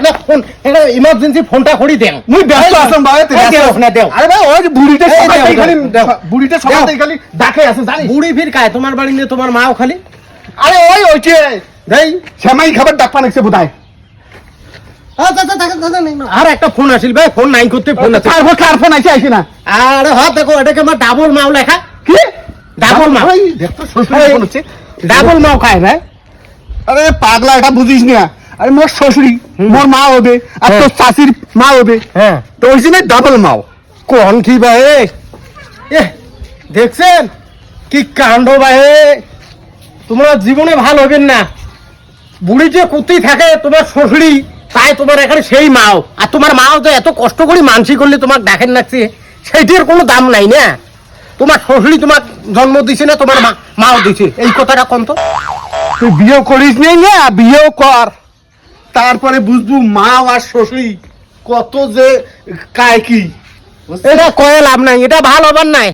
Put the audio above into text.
এটা ফোন এটা ইমার্জেন্সি ফোনটা করি দেন মুই ব্যস্ত আছেন ভাই না দেও আরে ভাই ওই বুড়িটা এই সকালটাই দেও, খালি দেও। বুড়িটা সকালটাই খালি ডাকে আছে জানিস বুড়ি ফির কায় তোমার বাড়ি নিয়ে তোমার মাও খালি আরে ওই ওইছে দেই শ্যামাই খাবার ডাক পানেছে বোধহয় আর একটা ফোন আসিল ভাই ফোন নাই করতে ফোন আছে তারপর কার ফোন আছে আইছে না আরে হ দেখো এটাকে আমার ডাবল মাও লেখা কি ডাবল মাও ভাই দেখতো শ্বশুর ফোন হচ্ছে ডাবল মাও খায় ভাই আরে পাগলা এটা বুঝিস না আরে মোর শ্বশুরি মোর মা হবে আর তোর চাচির মা হবে হ্যাঁ তো ওই জন্য ডাবল মাও কোন কি ভাই এ দেখছেন কি কাণ্ড ভাই তোমরা জীবনে ভালো হবেন না বুড়ি যে কুত্তি থাকে তোমার শ্বশুরি তাই তোমার এখানে সেই মাও আর তোমার মাও তো এত কষ্ট করে মানসি করলে তোমার ডাকেন নাকছে সেইটির কোনো দাম নাই না তোমার শ্বশুরি তোমার জন্ম দিছে না তোমার মাও দিছে এই কথাটা কোন তো তুই বিয়ে করিস নেই না বিয়েও কর তারপরে বুঝবো মা আর শ্বশুরি কত যে কায় কি এটা কয়ে লাভ নাই এটা ভালো হবার নাই